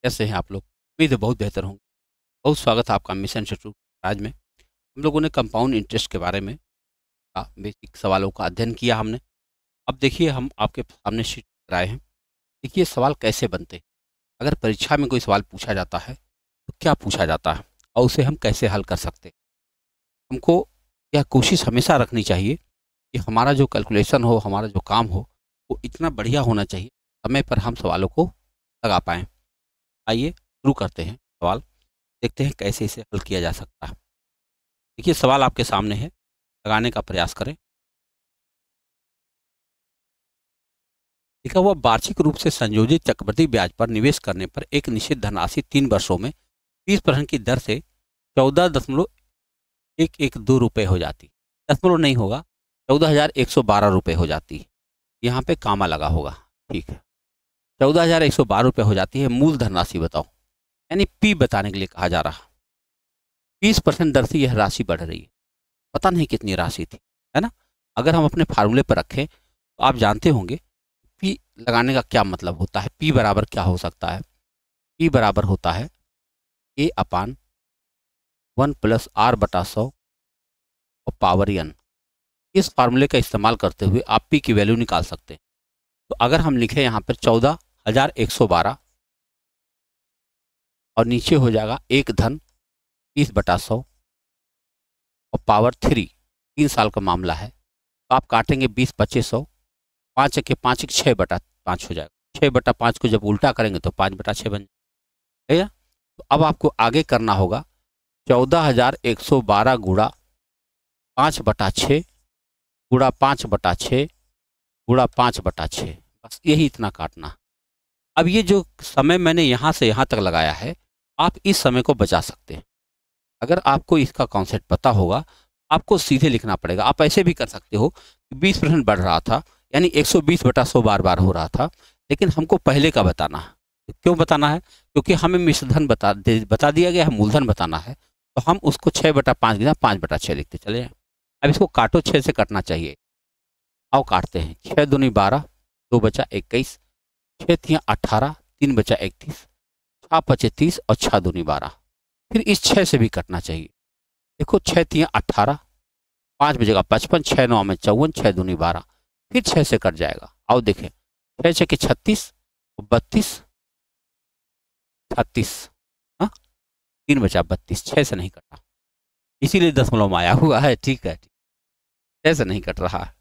कैसे हैं आप लोग? उम्मीद है बहुत बेहतर होंगे। बहुत स्वागत है आपका मिशन शत्रु आज में। हम लोगों ने कंपाउंड इंटरेस्ट के बारे में बेसिक सवालों का अध्ययन किया हमने। अब देखिए हम आपके सामने शीट कराए हैं। देखिए सवाल कैसे बनते हैं। अगर परीक्षा में कोई सवाल पूछा जाता है तो क्या पूछा जाता है और उसे हम कैसे हल कर सकते हैं। हमको यह कोशिश हमेशा रखनी चाहिए कि हमारा जो कैलकुलेशन हो, हमारा जो काम हो, वो इतना बढ़िया होना चाहिए, समय पर हम सवालों को लगा पाएँ। आइए शुरू करते हैं सवाल, देखते हैं कैसे इसे हल किया जा सकता है। देखिए सवाल आपके सामने है, लगाने का प्रयास करें। लिखा हुआ वार्षिक रूप से संयोजित चक्रवृद्धि ब्याज पर निवेश करने पर एक निश्चित धनराशि 3 वर्षों में 20% की दर से 14,112 रुपये हो जाती। दशमलव नहीं होगा, 14,112 रुपये हो जाती। यहाँ पे कामा लगा होगा, ठीक है। 14,112 रुपये हो जाती है। मूल धनराशि बताओ, यानी पी बताने के लिए कहा जा रहा। 20% दर से यह राशि बढ़ रही है, पता नहीं कितनी राशि थी, है ना। अगर हम अपने फार्मूले पर रखें तो आप जानते होंगे पी लगाने का क्या मतलब होता है। पी बराबर क्या हो सकता है? पी बराबर होता है ए अपान 1+r/100 और पावर n। इस फार्मूले का इस्तेमाल करते हुए आप पी की वैल्यू निकाल सकते हैं। तो अगर हम लिखें यहाँ पर 14,112 और नीचे हो जाएगा एक धन 20/100 और पावर 3, 3 साल का मामला है, तो आप काटेंगे 20/2500, 5 के 5 6/5 हो जाएगा। 6/5 को जब उल्टा करेंगे तो 5/6 बन जाएगा। तो अब आपको आगे करना होगा 14,112 गुणा 5/6 गुणा 5/6 गुणा 5/6, बस यही इतना काटना। अब ये जो समय मैंने यहाँ से यहाँ तक लगाया है, आप इस समय को बचा सकते हैं। अगर आपको इसका कॉन्सेप्ट पता होगा, आपको सीधे लिखना पड़ेगा। आप ऐसे भी कर सकते हो कि 20% बढ़ रहा था, यानी 120/100 बार बार हो रहा था, लेकिन हमको पहले का बताना है। क्यों बताना है? क्योंकि हमें मिश्रधन बता दिया गया है, मूलधन बताना है, तो हम उसको 6/5 गुना 5/6 लिखते चले जाएं। अब इसको काटो, 6 से कटना चाहिए। आओ काटते हैं। 6 दूनी 12, 2 बचा 21, 6 तियाँ 18, 3 बचा 31, 6 पचे 30 और 6 दूनी 12। फिर इस 6 से भी कटना चाहिए। देखो 6 तियाँ 18, 5 बजेगा 55, 6 9 में 54, 6 दूनी 12, फिर 6 से कट जाएगा। आओ देखें, 6 6 के 36, 32, 36, हाँ 3 बचा 32, 6 से नहीं कटा, इसीलिए दशमलव में आया हुआ है। ठीक है, 6 से नहीं कट रहा है।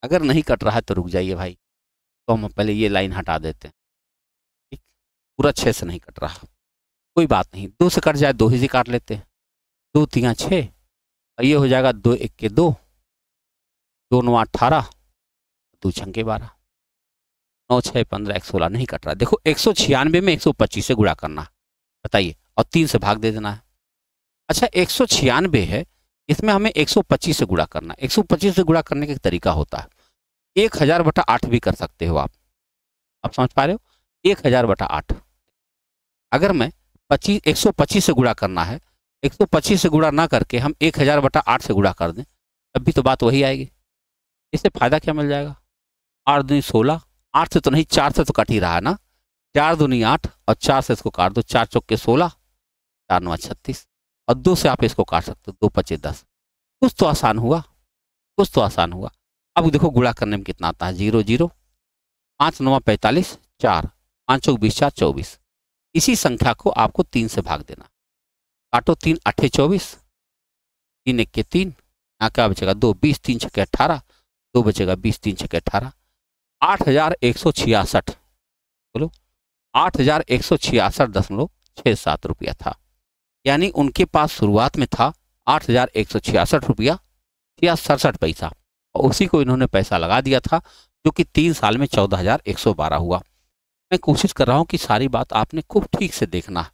अगर नहीं कट रहा है तो रुक जाइए भाई, तो हम पहले ये लाइन हटा देते हैं। ठीक, पूरा 6 से नहीं कट रहा, कोई बात नहीं। 2 से कट जाए, 2 ही से काट लेते हैं। 2 तियाँ 6 और ये हो जाएगा 2 1 के 2, 2 9 18, 2 छंके 12, 9 6 15, 116 नहीं कट रहा। देखो 196 में 125 से गुणा करना है, बताइए, और 3 से भाग दे देना है। अच्छा 196 है, इसमें हमें 125 से गुणा करना है। 125 से गुणा करने का एक तरीका होता है, 1000/8 भी कर सकते हो आप समझ पा रहे हो? 1000/8। अगर मैं 125 से गुणा करना है, 125 से गुणा ना करके हम 1000/8 से गुणा कर दें, तब भी तो बात वही आएगी। इससे फायदा क्या मिल जाएगा? 8 दूनी 16, 8 से तो नहीं 4 से तो कट ही रहा है ना। 4 दूनी 8 और 4 से इसको काट दो, 4 चौके 16, 4 9 36 और 2 से आप इसको काट सकते हो, 2 पचे 10। कुछ तो आसान हुआ, कुछ तो आसान हुआ। अब देखो गुणा करने में कितना आता है, 0 0, 5 9 45, 4 5 चौक 20, 4 24। इसी संख्या को आपको 3 से भाग देना। काटो, 3 8 24, 3 1 के 3, यहाँ क्या बचेगा 2, 20 3 6 18, 2 बचेगा 20 3 6 18, 8,166, बोलो 8,166.67 रुपया था। यानी उनके पास शुरुआत में था 8,166 रुपया या 67 पैसा, और उसी को इन्होंने पैसा लगा दिया था, जो कि 3 साल में 14,112 हुआ। मैं कोशिश कर रहा हूँ कि सारी बात आपने खूब ठीक से देखना है,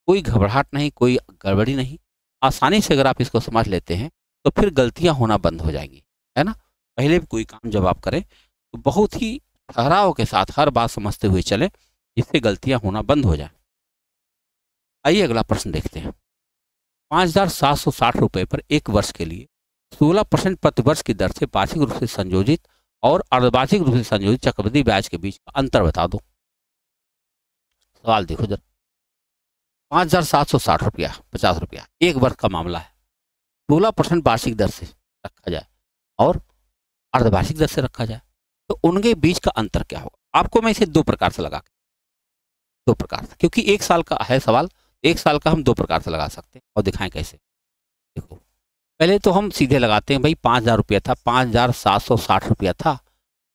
कोई घबराहट नहीं, कोई गड़बड़ी नहीं। आसानी से अगर आप इसको समझ लेते हैं तो फिर गलतियां होना बंद हो जाएंगी, है ना। पहले भी कोई काम जब आप करें तो बहुत ही ठहराव के साथ हर बात समझते हुए चलें, जिससे गलतियां होना बंद हो जाए। आइए अगला प्रश्न देखते हैं। 5,760 रुपये पर एक वर्ष के लिए 16% प्रतिवर्ष की दर से वार्षिक रूप से संयोजित और अर्धवार्षिक रूप से संयोजित चक्रवृद्धि ब्याज के बीच का अंतर बता दो। सवाल देखो जरा, ₹5,760 ₹50 एक वर्ष का मामला है। 16% वार्षिक दर से रखा जाए और अर्धवार्षिक दर से रखा जाए तो उनके बीच का अंतर क्या होगा? आपको मैं इसे दो प्रकार से दो प्रकार से, क्योंकि एक साल का है सवाल, एक साल का हम दो प्रकार से लगा सकते हैं और दिखाएं कैसे। देखो, पहले तो हम सीधे लगाते हैं भाई, ₹5,000 था, ₹5,760 था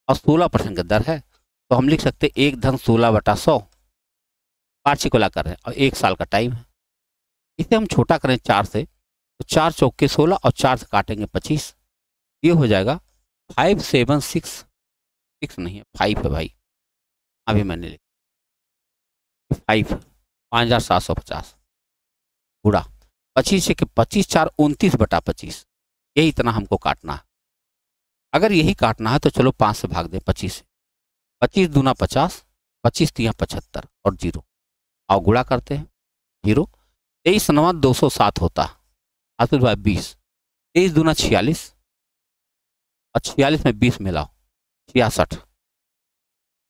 और 16% का दर है, तो हम लिख सकते हैं 1/16/100 वार्षिक वाला कर रहे हैं और एक साल का टाइम है। इसे हम छोटा करें 4 से, तो 4 चौके 16 और 4 से काटेंगे 25, ये हो जाएगा 5,766 नहीं है 5 है भाई, अभी मैंने लिखा 5 5,750 गुड़ा 25 से 25 4 29/25, यही इतना हमको काटना है। अगर यही काटना है तो चलो 5 से भाग दें 25 से, 25 दूना 50, 25 तिया 75 और 0 और गुड़ा करते हैं 0, 23 9 207 होता है, आसुल भाई 20, 23 दूना 46 और 46 में 20 मिलाओ 66,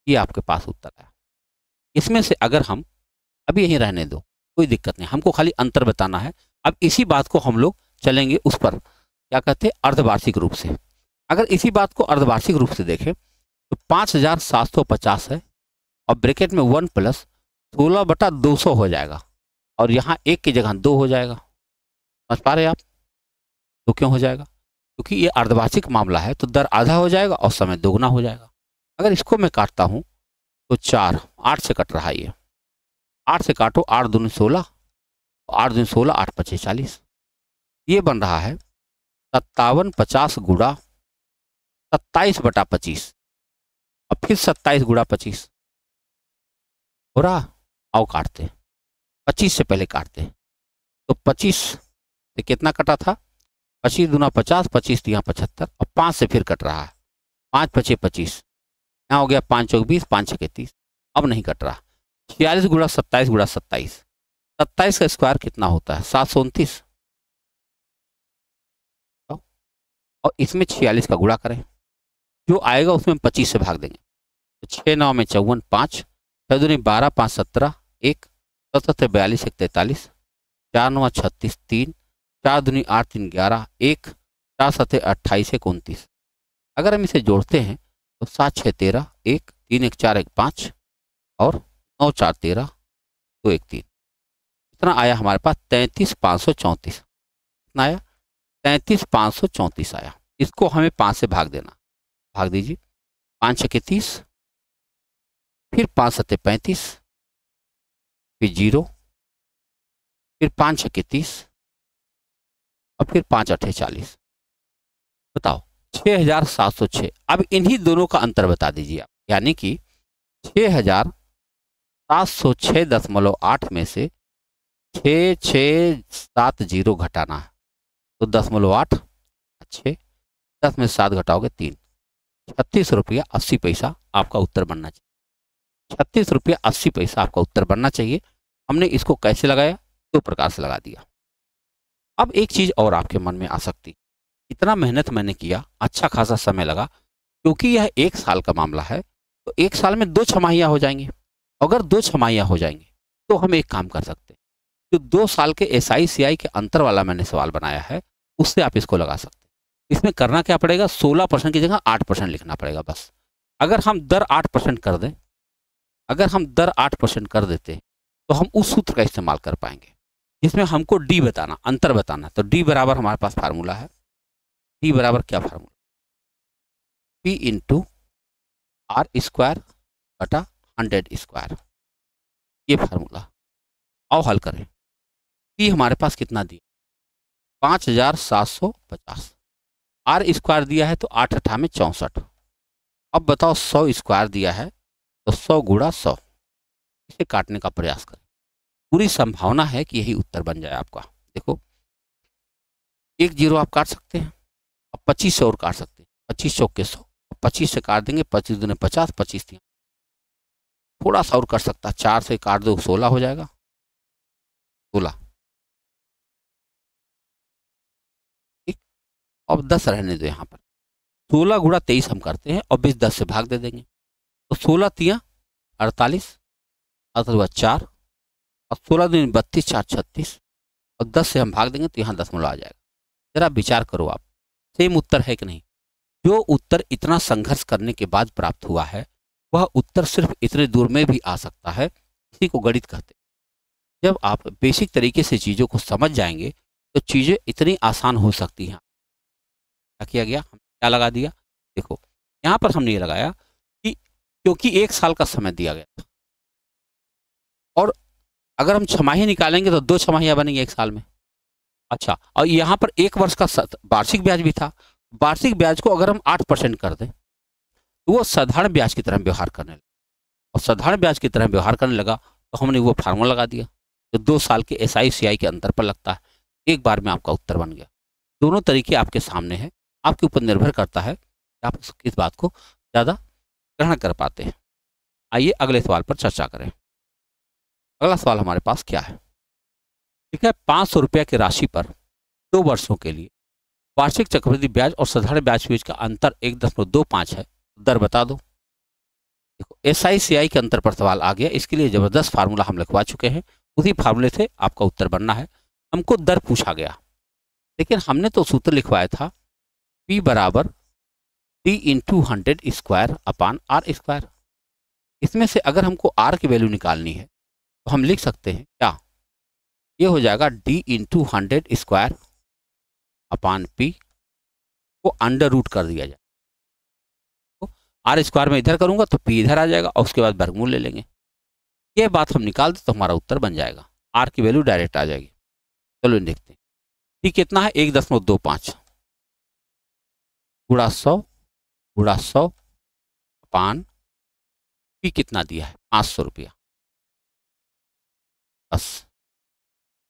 ये आपके पास उत्तर आया। इसमें से अगर हम अभी यहीं रहने दो, कोई दिक्कत नहीं, हमको खाली अंतर बताना है। अब इसी बात को हम लोग चलेंगे उस पर, क्या कहते हैं, अर्धवार्षिक रूप से। अगर इसी बात को अर्धवार्षिक रूप से देखें तो 5,750 है और ब्रैकेट में 1 + 16/200 हो जाएगा और यहाँ 1 की जगह 2 हो जाएगा। समझ पा रहे आप? तो क्यों हो जाएगा? क्योंकि ये अर्धवार्षिक मामला है तो दर आधा हो जाएगा और समय दोगुना हो जाएगा। अगर इसको मैं काटता हूँ तो 4 8 से कट रहा है, ये 8 से काटो, 8 दूनी 16, 8 दूनी 16, 8 × 5 = 40, ये बन रहा है 5750 गुड़ा 27/25 और फिर 27 गुड़ा 25 हो रहा। आओ काटते, 25 से पहले काटते, तो 25 से कितना कटा था, 25 दूना 50, 25 तिया 75 और 5 से फिर कट रहा है, 5 × 5 = 25, यहाँ हो गया 5 चौक 20, 5 छके 30, अब नहीं कट रहा। 46 गुड़ा 27 गुड़ा 27, 27 का स्क्वायर कितना होता है, 729, और इसमें 46 का गुणा करें, जो आएगा उसमें 25 से भाग देंगे, तो 6 9 में 54, 5 6 दूनी 12, 5 17, 1 7 42, 1 43, 4 9 36, 3 4 दूनी 8 3 11, 1 4 7 28, 1 29। अगर हम इसे जोड़ते हैं तो 7 6 13, 1 3 1 4 1 5 और 9 4 13, 2 1 3, इतना आया हमारे पास 33,534। कितना आया? 33,534 आया। इसको हमें 5 से भाग देना, भाग दीजिए, 5 छके 30, फिर 5 7 35, फिर 0, फिर 5 छके 30 और फिर 5 8 40। बताओ 6,706। अब इन्हीं दोनों का अंतर बता दीजिए आप, यानी कि 6,706.8 में से 6,670 घटाना है, तो 10.8 6, 10 में 7 घटाओगे 3, ₹36.80 आपका उत्तर बनना चाहिए। ₹36.80 आपका उत्तर बनना चाहिए। हमने इसको कैसे लगाया? दो प्रकार से लगा दिया। अब एक चीज और आपके मन में आ सकती, इतना मेहनत मैंने किया, अच्छा खासा समय लगा, क्योंकि यह 1 साल का मामला है तो 1 साल में 2 छमाहियां हो जाएंगी। अगर 2 छमाहियां हो जाएंगी तो हम एक काम कर सकते हैं, जो 2 साल के SICI के अंतर वाला मैंने सवाल बनाया है उससे आप इसको लगा सकते हैं। इसमें करना क्या पड़ेगा, 16% की जगह 8% लिखना पड़ेगा बस। अगर हम दर 8% कर दें, अगर हम दर 8% कर देते तो हम उस सूत्र का इस्तेमाल कर पाएंगे जिसमें हमको डी बताना, अंतर बताना। तो डी बराबर हमारे पास फार्मूला है, डी बराबर क्या फार्मूला, P × R² बटा 100², ये फार्मूला। आओ हल करें। P हमारे पास कितना दिया, 5,750, R² दिया है तो 8 8 में 64। अब बताओ 100² दिया है तो 100 गुणा 100, इसे काटने का प्रयास करें। पूरी संभावना है कि यही उत्तर बन जाए आपका। देखो 1 0 आप काट सकते हैं, अब 25 से और काट सकते हैं, 25 चौके 100, 25 से काट देंगे, 25 दूने 50, 25 3, थोड़ा सा और कर सकता, 4 से काट दो 16 हो जाएगा, 16। ठीक, अब 10 रहने दो यहाँ पर, 16 गुणा 23 हम करते हैं और 20 10 से भाग दे देंगे, तो 16 3 48, अथवा 4 और 16 दिन 32 4 36 और 10 से हम भाग देंगे तो यहाँ दशमलव आ जाएगा। जरा विचार करो आप, सेम उत्तर है कि नहीं? जो उत्तर इतना संघर्ष करने के बाद प्राप्त हुआ है वह उत्तर सिर्फ इतने दूर में भी आ सकता है। इसी को गणित कहते हैं। जब आप बेसिक तरीके से चीज़ों को समझ जाएंगे तो चीज़ें इतनी आसान हो सकती हैं। क्या किया गया, हम क्या लगा दिया, देखो यहाँ पर हमने ये लगाया कि क्योंकि 1 साल का समय दिया गया था और अगर हम छमाही निकालेंगे तो 2 छमाहियाँ बनेंगी 1 साल में। अच्छा, और यहाँ पर 1 वर्ष का वार्षिक ब्याज भी था। वार्षिक ब्याज को अगर हम 8% कर दें तो वो साधारण ब्याज की तरह व्यवहार करने लगा, और साधारण ब्याज की तरह व्यवहार करने लगा तो हमने वो फार्मूला लगा दिया जो 2 साल के SI/CI के अंतर पर लगता है। एक बार में आपका उत्तर बन गया। दोनों तरीके आपके सामने हैं, आपके ऊपर निर्भर करता है कि आप किस बात को ज़्यादा ग्रहण कर पाते हैं। आइए अगले सवाल पर चर्चा करें। अगला सवाल हमारे पास क्या है, ठीक है। 500 रुपये की राशि पर 2 वर्षों के लिए वार्षिक चक्रवृद्धि ब्याज और साधारण ब्याज के बीच का अंतर 1.25 है। दर बता दो। देखो SI/CI के अंतर पर सवाल आ गया, इसके लिए जबरदस्त फार्मूला हम लिखवा चुके हैं। उसी फार्मूले से आपका उत्तर बनना है। हमको दर पूछा गया, लेकिन हमने तो सूत्र लिखवाया था P बराबर D/100² इसमें से अगर हमको R की वैल्यू निकालनी है तो हम लिख सकते हैं क्या, ये हो जाएगा D/100² को अंडर रूट कर दिया जाए। तो R² में इधर करूंगा तो P इधर आ जाएगा और उसके बाद वर्गमूल ले लेंगे। ये बात हम निकाल दें तो हमारा उत्तर बन जाएगा। R की वैल्यू डायरेक्ट आ जाएगी। चलो देखते हैं। ठीक कितना है, 1.25 गुणा 100 गुणा 100 अपान P कितना दिया है, 500 रुपया। बस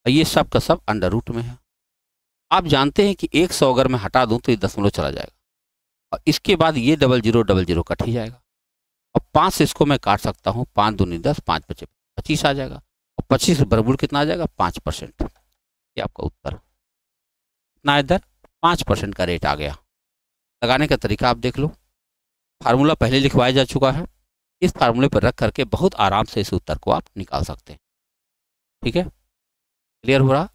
ये सब का सब अंडर रूट में है। आप जानते हैं कि 100 अगर मैं हटा दूं तो ये दशमलव चला जाएगा और इसके बाद ये 0000 कट ही जाएगा। और 5 से इसको मैं काट सकता हूँ, 5 दूनी 10, 5 पचे 25 आ जाएगा और 25 वर्गमूल कितना आ जाएगा, 5%। ये आपका उत्तर कितना इधर 5% का रेट आ गया। लगाने का तरीका आप देख लो, फार्मूला पहले लिखवाया जा चुका है। इस फार्मूले पर रख करके बहुत आराम से इस उत्तर को आप निकाल सकते हैं। ठीक है, क्लियर हो रहा।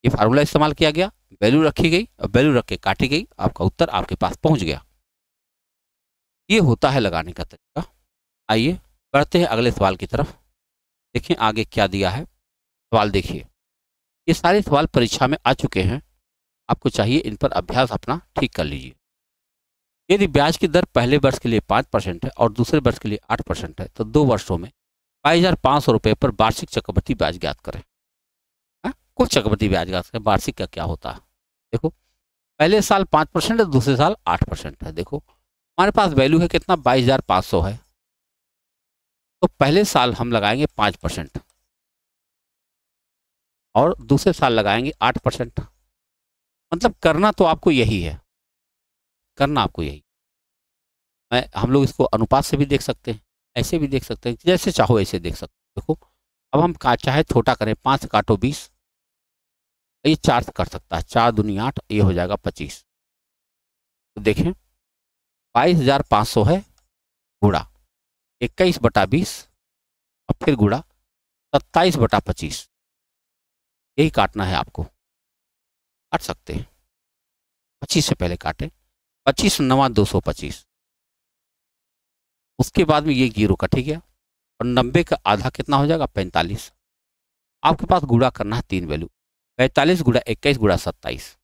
ये फार्मूला इस्तेमाल किया गया, वैल्यू रखी गई और वैल्यू रख के काटी गई, आपका उत्तर आपके पास पहुंच गया। ये होता है लगाने का तरीका। आइए बढ़ते हैं अगले सवाल की तरफ। देखें आगे क्या दिया है। सवाल देखिए, ये सारे सवाल परीक्षा में आ चुके हैं। आपको चाहिए इन पर अभ्यास अपना ठीक कर लीजिए। यदि ब्याज की दर पहले वर्ष के लिए 5% है और दूसरे वर्ष के लिए 8% है तो 2 वर्षों में 22,500 रुपये पर वार्षिक चक्रवृद्धि ब्याज ज्ञात करें। कुल चक्रवृद्धि ब्याज ज्ञात करें, वार्षिक का क्या होता है। देखो पहले साल 5% है, दूसरे साल 8% है। देखो हमारे पास वैल्यू है कितना, 22,500 है। तो पहले साल हम लगाएंगे 5% और दूसरे साल लगाएंगे 8%। मतलब करना तो आपको यही है, करना आपको यही। हम लोग इसको अनुपात से भी देख सकते हैं, ऐसे भी देख सकते हैं, जैसे चाहो ऐसे देख सकते हैं। देखो अब हम चाहे छोटा करें, 5 से काटो 20, ये 4 से कर सकता है, 4 दूनी 8, ये हो जाएगा 25। तो देखें 22,500 है गुणा 21/20 और फिर गुणा 27/25। यही काटना है आपको, काट सकते हैं। 25 से पहले काटें, 25 9 225। उसके बाद में ये 0 कट ही गया और 90 का आधा कितना हो जाएगा, 45। आपके पास गुणा करना है 3 वैल्यू, 45 गुणा 21 गुणा 27।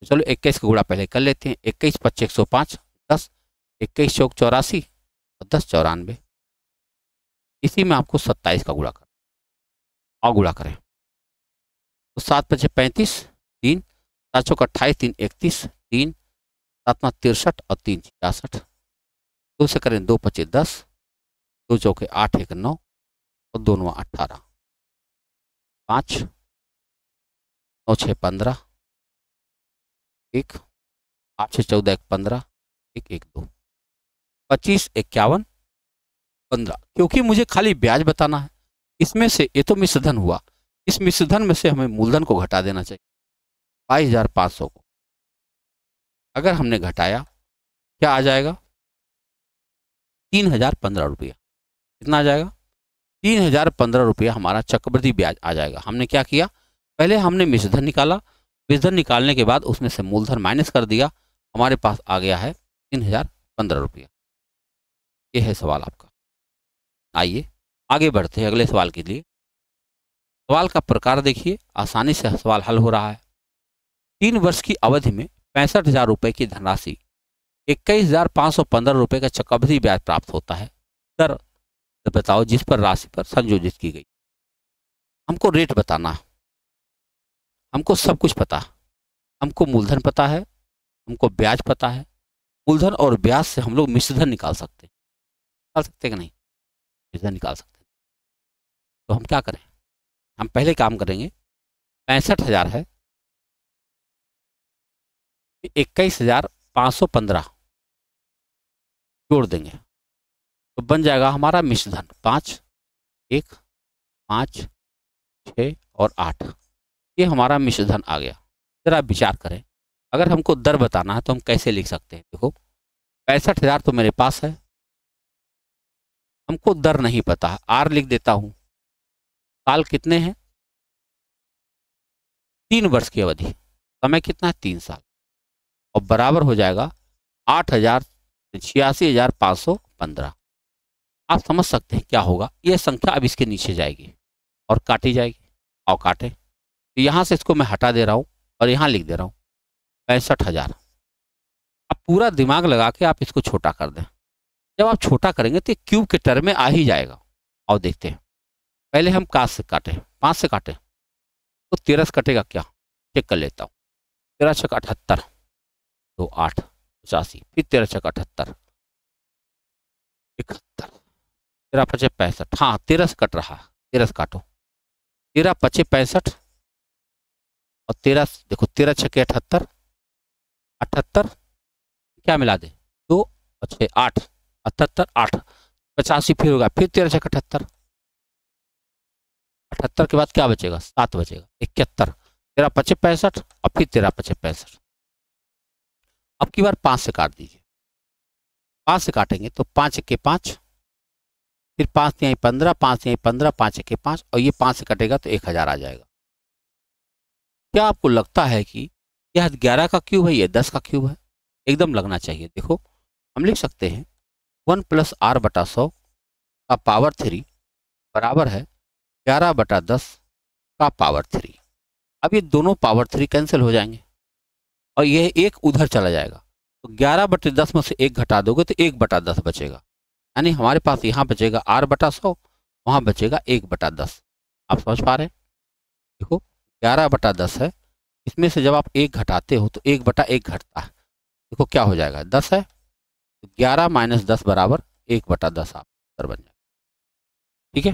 तो चलो 21 का गुणा पहले कर लेते हैं। 21 × 5 = 105, 10 21 × 4 = 84 और 10 = 94। इसी में आपको 27 का गुणा कर और गुणा करें तो 7 × 5 = 35, 3 7 × 28, 3 31, 3 7 × 63 और 3 66। 2 से करें 2 × 5 = 10, 2 × 4 = 8, 1 9 और 2 9 18, 5 9 6 15, 1 8 6 14 1 15, 1 1 2 25 51 15। क्योंकि मुझे खाली ब्याज बताना है, इसमें से ये तो मिश्रधन हुआ, इस मिश्रधन में से हमें मूलधन को घटा देना चाहिए। 22,500 को अगर हमने घटाया क्या आ जाएगा, 3,015 रुपया। कितना आ जाएगा, 3015 रुपया हमारा चक्रवृद्धि ब्याज आ जाएगा। हमने क्या किया, पहले हमने मिश्रधन निकाला, मिश्रधन निकालने के बाद उसमें से मूलधन माइनस कर दिया, हमारे पास आ गया है 3015 रुपया। ये है सवाल आपका। आइए आगे बढ़ते हैं अगले सवाल के लिए। सवाल का प्रकार देखिए, आसानी से सवाल हल हो रहा है। 3 वर्ष की अवधि में 65,000 रुपये की धनराशि 21,515 रुपये का चक्रवृद्धि ब्याज प्राप्त होता है। दर बताओ जिस पर राशि पर संयोजित की गई। हमको रेट बताना, हमको सब कुछ पता, हमको मूलधन पता है, हमको ब्याज पता है। मूलधन और ब्याज से हम लोग मिश्रधन निकाल सकते हैं कि नहीं? मिश्रधन निकाल सकते हैं। तो हम क्या करें, हम पहले काम करेंगे, 65,000 है, 21,515 जोड़ देंगे तो बन जाएगा हमारा मिश्रधन 5, 1, 5, 6 और 8। ये हमारा मिश्रधन आ गया। जरा विचार करें, अगर हमको दर बताना है तो हम कैसे लिख सकते हैं? देखो 65,000 तो मेरे पास है, हमको दर नहीं पता है, आर लिख देता हूं। साल कितने हैं? 3 वर्ष की अवधि, समय कितना है? 3 साल, और बराबर हो जाएगा 8,86,515। आप समझ सकते हैं क्या होगा, यह संख्या अब इसके नीचे जाएगी और काटी जाएगी। और काटे तो यहां से इसको मैं हटा दे रहा हूं और यहां लिख दे रहा हूं 65,000। अब पूरा दिमाग लगा के आप इसको छोटा कर दें। जब आप छोटा करेंगे तो क्यूब के टर्म में आ ही जाएगा। और देखते हैं, पहले हम काट से काटे, 5 से काटे तो 13 से कटेगा क्या, चेक कर लेता हूँ। 13 छक 78, तो 8 85, फिर 13 छक 78, 71, 13 पचे 65। हाँ 13 से कट रहा, 13 से काटो, 13 पचे 65 और 13 देखो 13 छके 78, 78 क्या मिला दे, 2 और 6 8, 78 8 85, फिर होगा, फिर 13 छक 78, 78 के बाद क्या बचेगा, 7 बचेगा, 71, 13 पचे 65 और फिर 13 पचे 65। अब की बार 5 से काट दीजिए, 5 से काटेंगे तो 5 के 5, फिर 5 यहीं 15, 5 यहीं 15, 5 के 5 और ये 5 से कटेगा तो 1000 आ जाएगा। क्या आपको लगता है कि यह 11 का क्यूब है, यह 10 का क्यूब है? एकदम लगना चाहिए। देखो हम लिख सकते हैं 1 + r/100 का पावर 3 बराबर है 11/10 का पावर 3। अब ये दोनों पावर 3 कैंसिल हो जाएंगे और यह एक उधर चला जाएगा, तो 11/10 में से 1 घटा दोगे तो 1/10 बचेगा। यानी हमारे पास यहाँ बचेगा r/100, वहाँ बचेगा 1/10। आप समझ पा रहे हैं? देखो 11/10 है, इसमें से जब आप 1 घटाते हो तो 1/1 घटता है। देखो क्या हो जाएगा, 10 है, 11 - 10 बराबर 1/10 आप उत्तर बन जाएगा। ठीक है,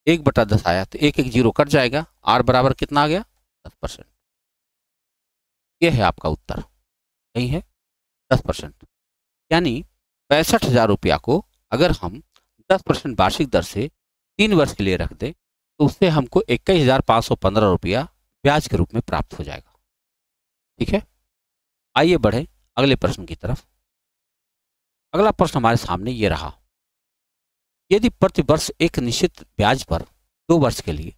1/10 आया तो 1 1 0 कट जाएगा, r बराबर कितना आ गया, 10%। ये है आपका उत्तर, यही है 10%। यानी 65,000 रुपया को अगर हम 10% वार्षिक दर से 3 वर्ष के लिए रख दें तो उससे हमको 21,515 रुपया ब्याज के रूप में प्राप्त हो जाएगा। ठीक है, आइए बढ़े अगले प्रश्न की तरफ। अगला प्रश्न हमारे सामने ये रहा, यदि प्रति वर्ष एक निश्चित ब्याज पर 2 वर्ष के लिए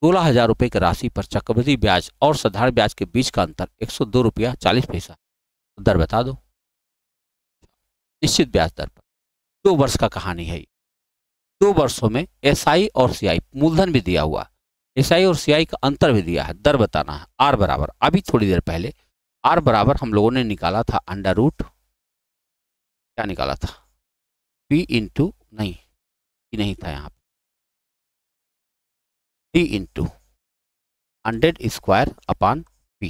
16,000 रुपये की राशि पर चक्रवृद्धि ब्याज और साधारण ब्याज के बीच का अंतर 102 रुपया 40 पैसा, तो दर बता दो। निश्चित ब्याज दर पर 2 वर्ष का कहानी है। 2 वर्षों में एसआई और सीआई मूलधन भी दिया हुआ, एसआई और सीआई का अंतर भी दिया है, दर बताना है। आर बराबर, अभी थोड़ी देर पहले आर बराबर हम लोगों ने निकाला था अंडर रूट, क्या निकाला था, पी इंटू नहीं था यहाँ पे, D into 100 square upon P,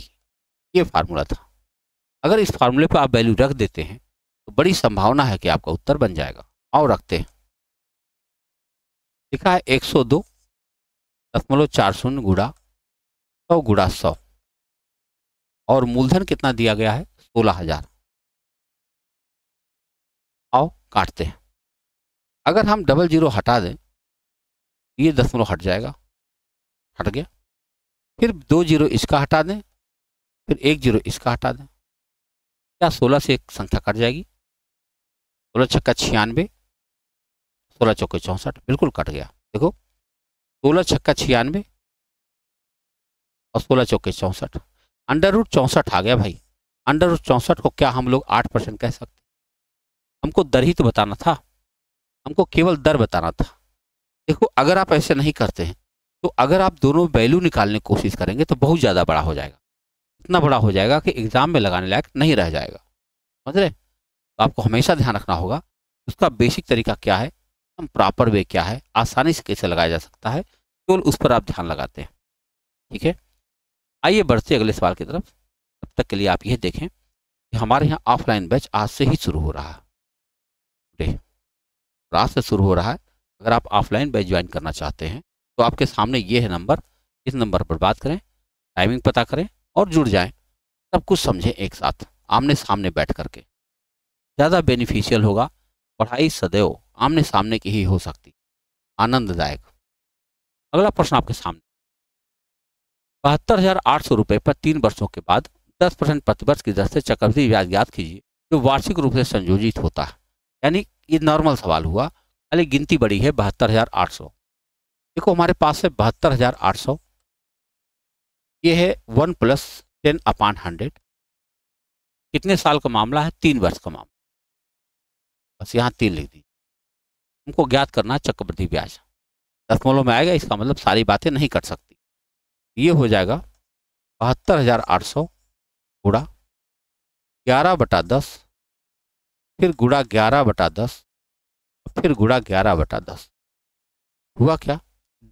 ये फार्मूला था। अगर इस फार्मूले पर आप वैल्यू रख देते हैं तो बड़ी संभावना है कि आपका उत्तर बन जाएगा। आओ रखते हैं। लिखा है 102.40 गुणा 100 गुणा 100 और मूलधन कितना दिया गया है, 16,000। आओ काटते हैं। अगर हम 00 हटा दें ये दशमलव हट जाएगा, हट गया। फिर 2 0 इसका हटा दें, फिर 1 0 इसका हटा दें, क्या 16 से एक संख्या कट जाएगी, 16 छक्का 96, 16 चौके 64, बिल्कुल कट गया। देखो 16 छक्का 96 और 16 चौके 64, √64 आ गया भाई। √64 को क्या हम लोग 8% कह सकते? हमको दर ही तो बताना था, हमको केवल दर बताना था। देखो अगर आप ऐसे नहीं करते हैं तो अगर आप दोनों वैल्यू निकालने की कोशिश करेंगे तो बहुत ज़्यादा बड़ा हो जाएगा, इतना बड़ा हो जाएगा कि एग्जाम में लगाने लायक नहीं रह जाएगा, समझ रहे? तो आपको हमेशा ध्यान रखना होगा उसका बेसिक तरीका क्या है, हम प्रॉपर वे क्या है, आसानी से कैसे लगाया जा सकता है, केवल उस पर आप ध्यान लगाते हैं। ठीक है, आइए बढ़ते अगले सवाल की तरफ। तब तक के लिए आप यह देखें कि हमारे यहाँ ऑफलाइन बैच आज से ही शुरू हो रहा है, आज से शुरू हो रहा है। अगर आप ऑफलाइन बैच ज्वाइन करना चाहते हैं तो आपके सामने ये है नंबर, इस नंबर पर बात करें, टाइमिंग पता करें और जुड़ जाएं। सब कुछ समझें एक साथ आमने सामने बैठ करके, ज़्यादा बेनिफिशियल होगा। पढ़ाई सदैव आमने सामने की ही हो सकती, आनंददायक। अगला प्रश्न आपके सामने, 72,800 रुपये पर 3 वर्षों के बाद 10% प्रतिवर्ष की दर से चक्रवृद्धि ब्याज ज्ञात कीजिए जो वार्षिक रूप से संयोजित होता है। यानी ये नॉर्मल सवाल हुआ, खाली गिनती बड़ी है 72,800। देखो हमारे पास है 72,800, ये है 1 + 10/100। कितने साल का मामला है? 3 वर्ष का मामला, बस यहाँ 3 लिख दी। हमको ज्ञात करना है चक्रवृद्धि ब्याज, दशमलव में आएगा, इसका मतलब सारी बातें नहीं कट सकती। ये हो जाएगा 72,800 गुणा 11/10, फिर गुणा 11/10, फिर गुणा 11/10। हुआ क्या?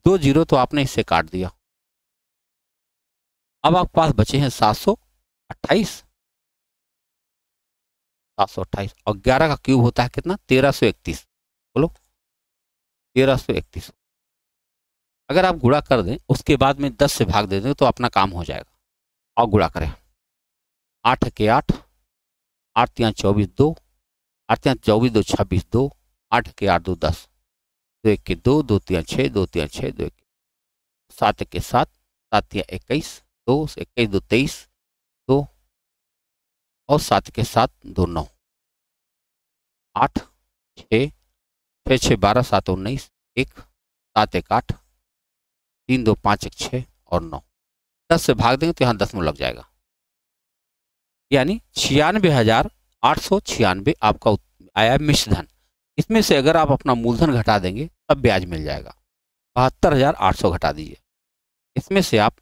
2 जीरो तो आपने इससे काट दिया। अब आपके पास बचे हैं 728, 728 और 11 का क्यूब होता है कितना? 1331। बोलो 1331। अगर आप गुणा कर दें उसके बाद में 10 से भाग दे दें तो अपना काम हो जाएगा। और गुणा करें, 8 के 8, 8 3 24 2, 8 3 24 2 26 2, 8 के 8 2 10, 2 1 के 2, 2 3 6, 2 3 6, 2 1 7 के 7, 7 3 21, 2 21 2 23, 2 और 7 के 7 2 9, 8 6 6 6 12 7 19, 1 7 1 8, 3 2 5 1 6 और 9। 10 से भाग देंगे तो यहाँ दशमलव लग जाएगा, यानी 96,896 आपका आया मिश्र धन। इसमें से अगर आप अपना मूलधन घटा देंगे तब ब्याज मिल जाएगा। 72,800 घटा दीजिए, इसमें से आप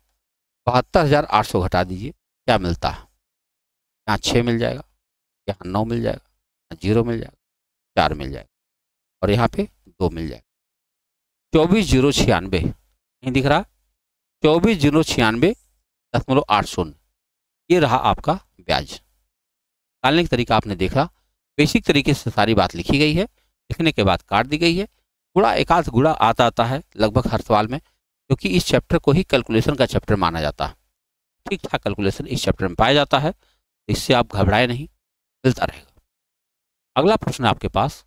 72,800 घटा दीजिए, क्या मिलता है? यहाँ 6 मिल जाएगा, यहाँ 9 मिल जाएगा, यहाँ 0 मिल जाएगा, 4 मिल जाएगा और यहाँ पे 2 मिल जाएगा। 24,096 नहीं दिख रहा, 24,096.80, ये रहा आपका ब्याज। निकालने का तरीका आपने देखा, बेसिक तरीके से सारी बात लिखी गई है, लिखने के बाद काट दी गई है। गुणा एकाध गुणा आता है लगभग हर सवाल में, क्योंकि इस चैप्टर को ही कैलकुलेशन का चैप्टर माना जाता है। ठीक ठाक कैलकुलेशन इस चैप्टर में पाया जाता है, इससे आप घबराए नहीं, मिलता रहेगा। अगला प्रश्न आपके पास,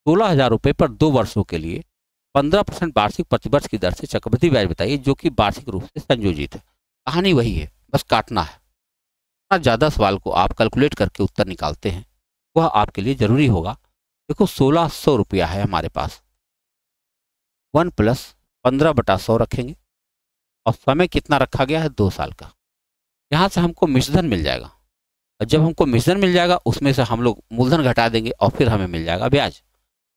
16,000 रुपये पर 2 वर्षों के लिए 15% वार्षिक प्रतिवर्ष की दर से चक्रवृद्धि ब्याज बताइए जो कि वार्षिक रूप से संयोजित है। कहानी वही है, बस काटना है। इतना ज़्यादा सवाल को आप कैलकुलेट करके उत्तर निकालते हैं वह आपके लिए जरूरी होगा। देखो 1,600 रुपया है हमारे पास, 1 + 15/100 रखेंगे और समय कितना रखा गया है? 2 साल का। यहाँ से हमको मिश्रधन मिल जाएगा और जब हमको मिश्रधन मिल जाएगा उसमें से हम लोग मूलधन घटा देंगे और फिर हमें मिल जाएगा ब्याज।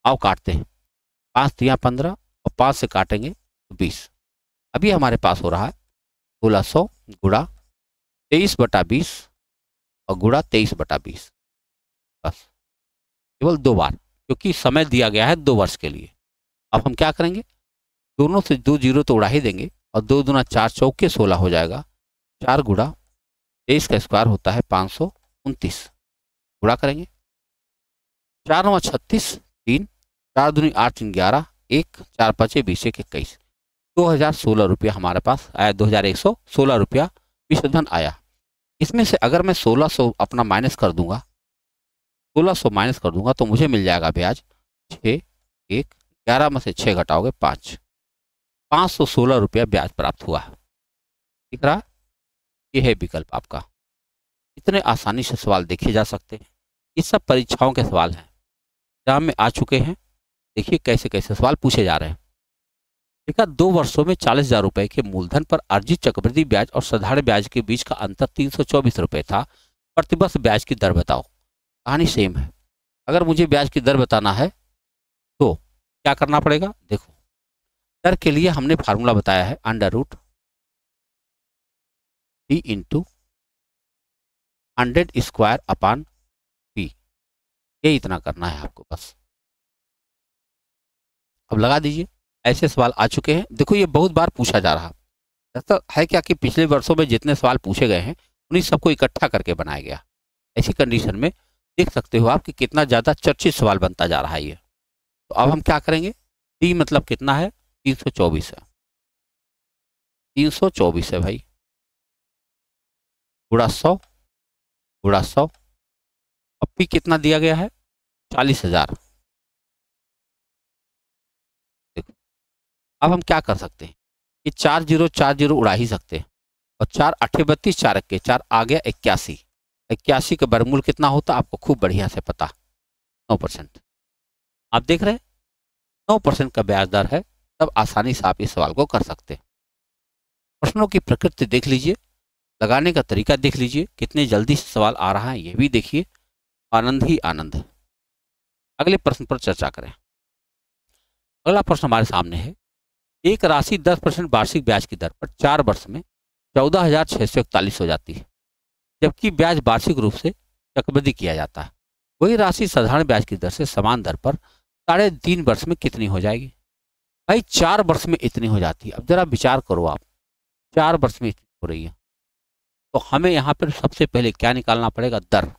आओ काटते हैं, 5 3 15 और 5 से काटेंगे तो 20। अभी हमारे पास हो रहा है 1,600 गुणा 23/20 और गुणा 23/20, बस केवल 2 बार, क्योंकि समय दिया गया है 2 वर्ष के लिए। अब हम क्या करेंगे, दोनों से 2 जीरो तो उड़ा ही देंगे और 2 दूना 4 चौके 16 हो जाएगा। 4 गुणा 23 का स्क्वायर होता है 529, गुणा करेंगे, 4 9 36, 3 4 दूनी 8 3 11, 1 4 5 20 1 21, 2,016 रुपया हमारे पास आया, 2,116 रुपया विशुद्धन आया। इसमें से अगर मैं 1,600 अपना माइनस कर दूंगा, 1,600 माइनस कर दूंगा तो मुझे मिल जाएगा ब्याज 6 1 11 में से 6 घटाओगे 5, 516 रुपया ब्याज प्राप्त हुआ है। दिख रहा, ये है विकल्प आपका। इतने आसानी से सवाल देखे जा सकते हैं, ये सब परीक्षाओं के सवाल हैं, एग्जाम में आ चुके हैं। देखिए कैसे कैसे सवाल पूछे जा रहे हैं। देखा 2 वर्षों में 40,000 रुपए के मूलधन पर अर्जित चक्रवृद्धि ब्याज और साधारण ब्याज के बीच का अंतर 324 रुपए था। प्रतिवर्ष ब्याज की दर बताओ। कहानी सेम है। अगर मुझे ब्याज की दर बताना है तो क्या करना पड़ेगा? देखो, दर के लिए हमने फार्मूला बताया है √d into 100 square upon P. ये इतना करना है आपको बस। अब लगा दीजिए। ऐसे सवाल आ चुके हैं। देखो, ये बहुत बार पूछा जा रहा ऐसा है क्या कि पिछले वर्षों में जितने सवाल पूछे गए हैं उन्हीं सबको इकट्ठा करके बनाया गया। ऐसी कंडीशन में देख सकते हो आप कि कितना ज़्यादा चर्चित सवाल बनता जा रहा है ये। तो अब हम क्या करेंगे? डी मतलब कितना है? 324 है। 324 है भाई, गुणा 100 गुणा 100। अब पी कितना दिया गया है? 40,000। देखो, अब हम क्या कर सकते हैं कि 4 जीरो उड़ा ही सकते हैं। और 4 8 32, 4 के 4 आ गया 81। 81 का वर्गमूल कितना होता आपको खूब बढ़िया से पता, 9%। आप देख रहे हैं 9% का ब्याज दर है, तब आसानी से आप इस सवाल को कर सकते हैं। प्रश्नों की प्रकृति देख लीजिए, लगाने का तरीका देख लीजिए, कितने जल्दी से सवाल आ रहा है ये भी देखिए। आनंद ही आनंद है। अगले प्रश्न पर चर्चा करें। अगला प्रश्न हमारे सामने है। एक राशि 10% वार्षिक ब्याज की दर पर 4 वर्ष में 14,641 हो जाती है, जबकि ब्याज वार्षिक रूप से चक्रवृद्धि किया जाता है। वही राशि साधारण ब्याज की दर से समान दर पर 3.5 वर्ष में कितनी हो जाएगी? भाई 4 वर्ष में इतनी हो जाती है। अब जरा विचार करो आप, 4 वर्ष में इतनी हो रही है, तो हमें यहाँ पर सबसे पहले क्या निकालना पड़ेगा? दर।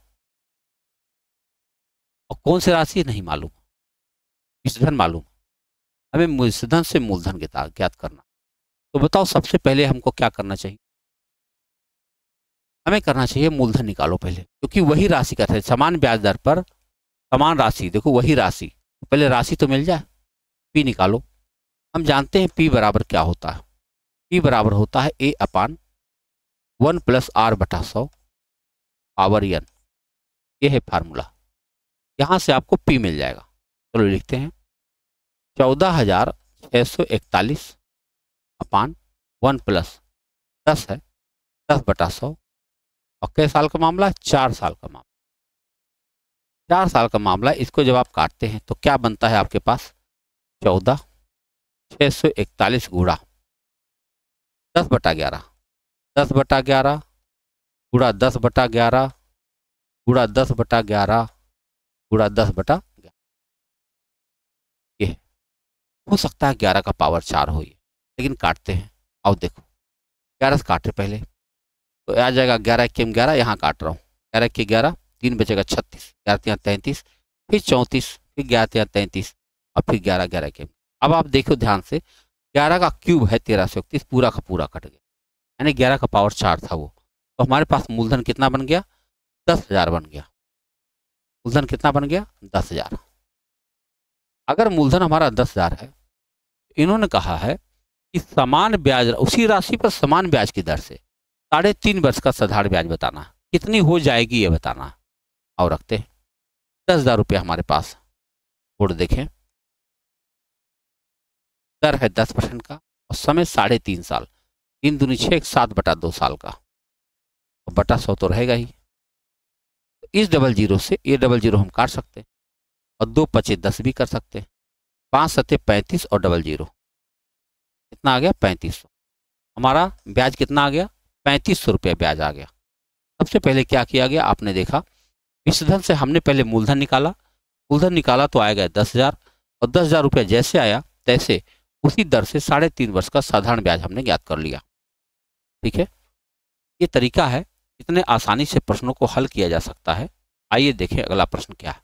और कौन सी राशि नहीं मालूम, मूलधन मालूम। हमें मूलधन से मूलधन ज्ञात करना। तो बताओ सबसे पहले हमको क्या करना चाहिए? हमें करना चाहिए मूलधन निकालो पहले, क्योंकि वही राशि का है समान ब्याज दर पर समान राशि। देखो वही राशि, पहले राशि तो मिल जाए। पी निकालो। हम जानते हैं पी बराबर क्या होता है। पी बराबर होता है A upon 1 + R/100 power n। ये है फार्मूला। यहां से आपको पी मिल जाएगा। चलो लिखते हैं 14,641 अपान 1 + 10 है, 10/100। और कै साल का मामला है? 4 साल का मामला। 4 साल का मामला। इसको जब आप काटते हैं तो क्या बनता है आपके पास? 14,641 गुणा 10/11, 10/11 गुणा 10/11 गुणा 10/11 गुणा 10/11। ये है। हो सकता है 11 का पावर 4 हो ये, लेकिन काटते हैं। आओ देखो, 11 से काटे पहले तो आ जाएगा 11 के 11, यहाँ काट रहा हूँ 11 के 11, 3 बचेगा 36, 11 33, फिर 34, फिर 11 33 और फिर 11 11 के। अब आप देखो ध्यान से, 11 का क्यूब है 1331, पूरा का पूरा कट गया, यानी 11 का पावर 4 था वो। तो हमारे पास मूलधन कितना बन गया? 10,000 बन गया। मूलधन कितना बन गया? 10,000। अगर मूलधन हमारा 10,000 है, इन्होंने कहा है कि समान ब्याज, उसी राशि पर समान ब्याज की दर से 3.5 वर्ष का साधारण ब्याज बताना, कितनी हो जाएगी ये बताना। और रखते हैं 10,000 रुपये हमारे पास। कोड देखें, दर है 10% का और समय 3.5 साल। 3 दूनी 6, 7/2 साल का, और बटा 100 तो रहेगा ही। इस 00 से ये 00 हम काट सकते हैं और 2 × 10 भी कर सकते हैं। 5 × 7 35 और 00 कितना आ गया? 3500। हमारा ब्याज कितना आ गया? 3500 रुपये ब्याज आ गया। सबसे पहले क्या किया गया आपने देखा, इस धन से हमने पहले मूलधन निकाला। मूलधन निकाला तो आएगा 10,000, और 10,000 रुपये जैसे आया तैसे उसी दर से 3.5 वर्ष का साधारण ब्याज हमने ज्ञात कर लिया। ठीक है, ये तरीका है, इतने आसानी से प्रश्नों को हल किया जा सकता है। आइए देखें अगला प्रश्न क्या है।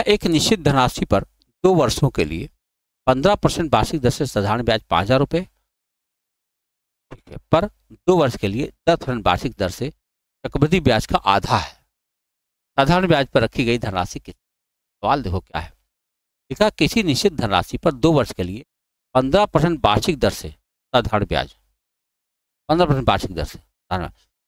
एक निश्चित धनराशि पर 2 वर्षों के लिए 15% वार्षिक दर से साधारण ब्याज 5,000 रुपये, ठीक है, पर 2 वर्ष के लिए 10% वार्षिक दर से चक्रवृद्धि ब्याज का आधा है। साधारण ब्याज पर रखी गई धनराशि कितनी? सवाल देखो क्या है। लिखा किसी निश्चित धनराशि पर 2 वर्ष के लिए 15% वार्षिक दर से साधारण ब्याज, 15% वार्षिक दर से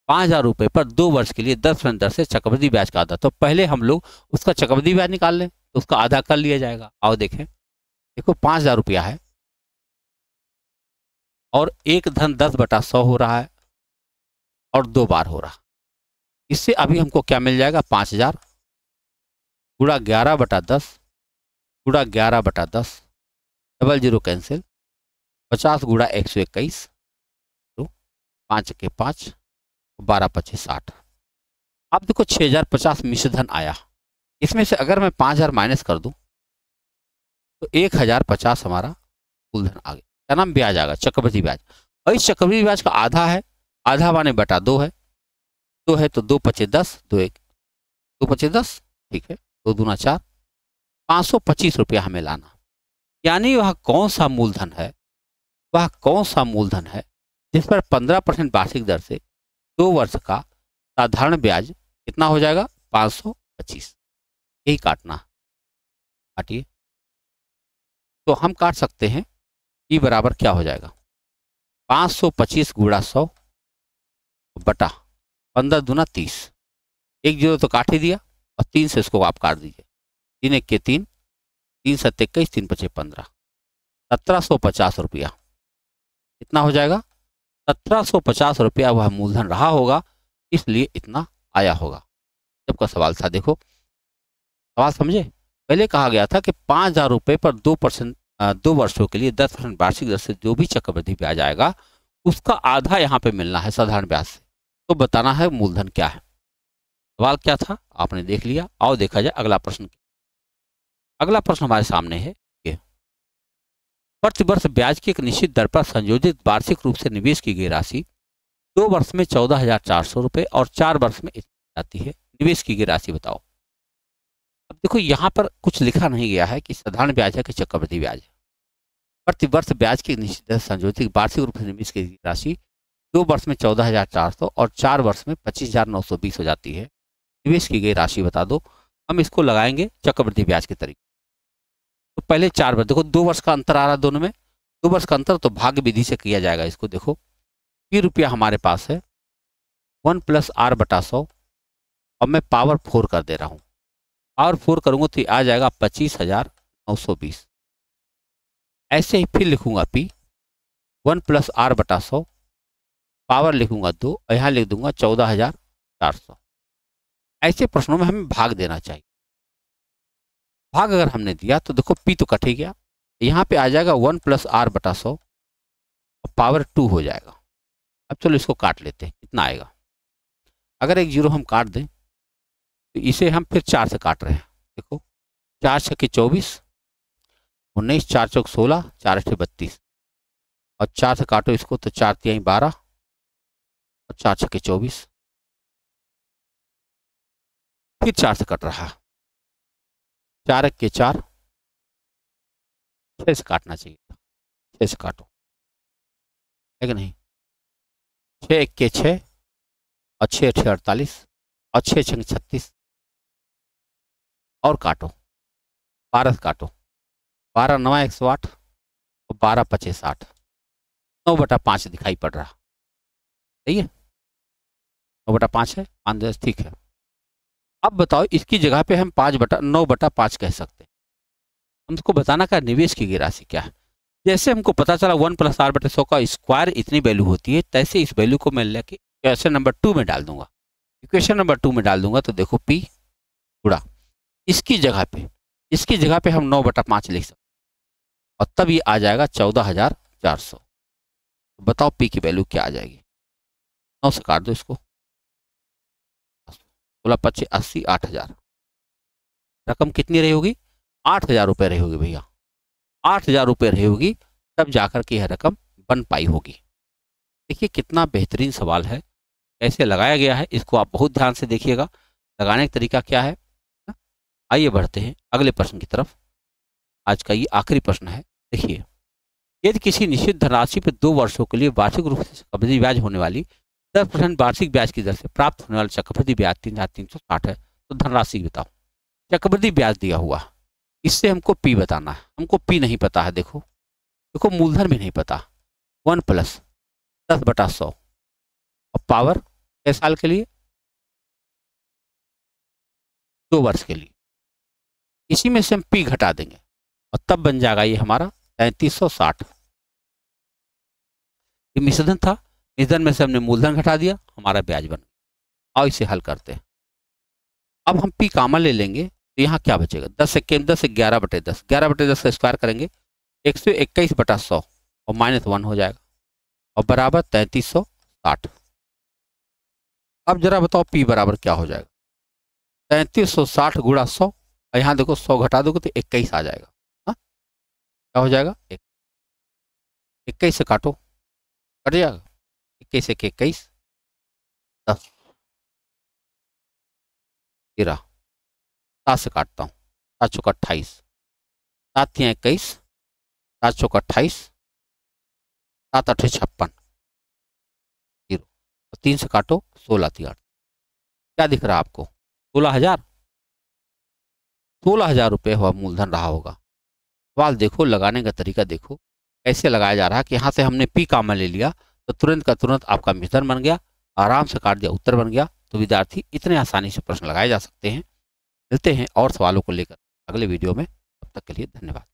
5,000 रुपये पर 2 वर्ष के लिए 10% दर से चक्रवृद्धि ब्याज का आधा। तो पहले हम लोग उसका चक्रवृद्धि ब्याज निकाल लें तो उसका आधा कर लिया जाएगा। आओ देखें, देखो 5,000 रुपया है और एक धन 10/100 हो रहा है और 2 बार हो रहा। इससे अभी हमको क्या मिल जाएगा, 5,000 गुणा 11/10 गुणा 11/10, डबल जीरो कैंसिल, 50 गुणा 121, तो 5 के 5, 12×5 = 60। अब देखो 6,050 मिश्र धन आया। इसमें से अगर मैं 5,000 माइनस कर दूं तो 1,050 हमारा मूलधन आ गया। क्या नाम, ब्याज आ गया, चक्रवृद्धि ब्याज। और इस चक्रवृद्धि ब्याज का आधा है, आधा माने बटा 2 है, 2 है तो 2×5 = 10, 2×5 = 10, ठीक है, 2 दूना 4, 525 रुपया हमें लाना। यानी वह कौन सा मूलधन है, वह कौन सा मूलधन है जिस पर 15% वार्षिक दर से 2 वर्ष का साधारण ब्याज कितना हो जाएगा, 525। यही काटना, काटिए। तो हम काट सकते हैं ई बराबर क्या हो जाएगा, 525 गुणा 100 बटा 15 दूना 30, एक जीरो तो काट ही दिया और 3 से इसको आप काट दीजिए, 3 1 के 3, 3 7 21, 3 5 15, 1750 रुपया कितना हो जाएगा, 1750 रुपया वह मूलधन रहा होगा, इसलिए इतना आया होगा। जब का सवाल था, देखो सवाल समझे। पहले कहा गया था कि 5,000 रुपये पर 2%, 2 वर्षों के लिए 10% वार्षिक दर से जो भी चक्रवृद्धि ब्याज आएगा उसका आधा यहाँ पे मिलना है साधारण ब्याज से। तो बताना है मूलधन क्या है। सवाल क्या था आपने देख लिया। आओ देखा जाए अगला प्रश्न। अगला प्रश्न हमारे सामने है कि प्रतिवर्ष ब्याज की एक निश्चित दर पर संयोजित वार्षिक रूप से निवेश की गई राशि 2 वर्ष में 14,400 रुपये और 4 वर्ष में इतनी जाती है। निवेश की गई राशि बताओ। अब देखो यहाँ पर कुछ लिखा नहीं गया है कि साधारण ब्याज है कि चक्रवृद्धि ब्याज है। प्रतिवर्ष ब्याज की निश्चित दर संयोजित वार्षिक रूप से निवेश की गई राशि 2 वर्ष में 14,400 और 4 वर्ष में 25,920 हो जाती है। निवेश की गई राशि बता दो। हम इसको लगाएंगे चक्रवृद्धि ब्याज के तरीके। तो पहले 4 वर्ष, देखो 2 वर्ष का अंतर आ रहा है दोनों में, 2 वर्ष का अंतर तो भाग्य विधि से किया जाएगा इसको। देखो P रुपया हमारे पास है 1 + R/100 और मैं पावर 4 कर दे रहा हूँ। पावर 4 करूँगा तो आ जाएगा 25,920। ऐसे ही फिर लिखूंगा P 1 + R/100, पावर लिखूंगा 2 और यहाँ लिख दूंगा 14,400। ऐसे प्रश्नों में हमें भाग देना चाहिए। भाग अगर हमने दिया तो देखो P तो कट ही गया, यहाँ पे आ जाएगा 1 + R/100 और पावर 2 हो जाएगा। अब चलो इसको काट लेते हैं, कितना आएगा। अगर एक जीरो हम काट दें तो इसे हम फिर 4 से काट रहे हैं। देखो 4 × 6 = 24, 19, 4 × 4 = 16, 4 × 8 = 32 और 4 से काटो इसको तो 4 × 3 = 12 और 4 × 6 = 24, फिर 4 से कट रहा, 4 × 1 = 4, 6 से काटना चाहिए था, 6 से काटो, है कि नहीं। 6 × 1 = 6 और 6 × 8 = 48 और 6 × 6 = 36 और काटो, 12 से काटो, 12 × 9 = 108 और 12 × 5 = 60, 9/5 दिखाई पड़ रहा, सही है, 9/5 है, 5 ठीक है। अब बताओ इसकी जगह पे हम 9/5 कह सकते हैं। हमको बताना का निवेश की गई राशि क्या है। जैसे हमको पता चला 1 + R/100 का स्क्वायर इतनी वैल्यू होती है, तैसे इस वैल्यू को मैं लेके इक्वेशन नंबर 2 में डाल दूंगा। इक्वेशन नंबर 2 में डाल दूंगा तो देखो P गुणा इसकी जगह पे हम 9/5 लिख सकते और तब ये आ जाएगा 14,400। बताओ P की वैल्यू क्या आ जाएगी। 9 से काट दो इसको, 16 × 25 = 80, 8,000। रकम कितनी रही होगी, 8,000 रुपये रही होगी भैया, 8,000 रुपये रही होगी, तब जाकर के यह रकम बन पाई होगी। देखिए कितना बेहतरीन सवाल है, कैसे लगाया गया है, इसको आप बहुत ध्यान से देखिएगा। लगाने का तरीका क्या है। आइए बढ़ते हैं अगले प्रश्न की तरफ। आज का ये आखिरी प्रश्न है। देखिए, यदि किसी निश्चित धनराशि पर 2 वर्षों के लिए वार्षिक रूप से चक्रवृद्धि ब्याज होने वाली 10% वार्षिक ब्याज की दर से प्राप्त होने वाला चक्रवृद्धि ब्याज 3,360 है, तो धनराशि बताओ। चक्रवृद्धि ब्याज दिया हुआ, इससे हमको P बताना है। हमको P नहीं पता है, देखो मूलधन भी नहीं पता। 1 + 10/100 और पावर कितने साल के लिए, 2 वर्ष के लिए। इसी में से हम P घटा देंगे, और तब बन जाएगा ये हमारा 3360। ये मिश्रधन था, मिश्रधन में से हमने मूलधन घटा दिया, हमारा ब्याज बन गया। और इसे हल करते हैं। अब हम पी कॉमन ले लेंगे तो यहाँ क्या बचेगा, 10 से 11/10, 11/10 का स्क्वायर करेंगे 121/100 और -1 हो जाएगा और बराबर 3360। अब जरा बताओ पी बराबर क्या हो जाएगा, 3360 गुणा 100, और यहाँ देखो 100 घटा दोगे तो 21 आ जाएगा। हाँ, क्या हो जाएगा, 21 से काटो, कट जाएगा, 21 से 21, 10, 13, 7 से काटता हूँ, 7 चौका 28, 7 या 21, 7 चौका 28, 7 8 56, 0, 3 से काटो, 16 8, क्या दिख रहा है आपको, 16,000, 16,000 रुपये हुआ मूलधन रहा होगा। सवाल देखो, लगाने का तरीका देखो कैसे लगाया जा रहा है कि यहाँ से हमने पी कॉमन ले लिया तो तुरंत का तुरंत आपका मिश्रण बन गया, आराम से काट दिया, उत्तर बन गया। तो विद्यार्थी इतने आसानी से प्रश्न लगाए जा सकते हैं। मिलते हैं और सवालों को लेकर अगले वीडियो में, तब तक के लिए धन्यवाद।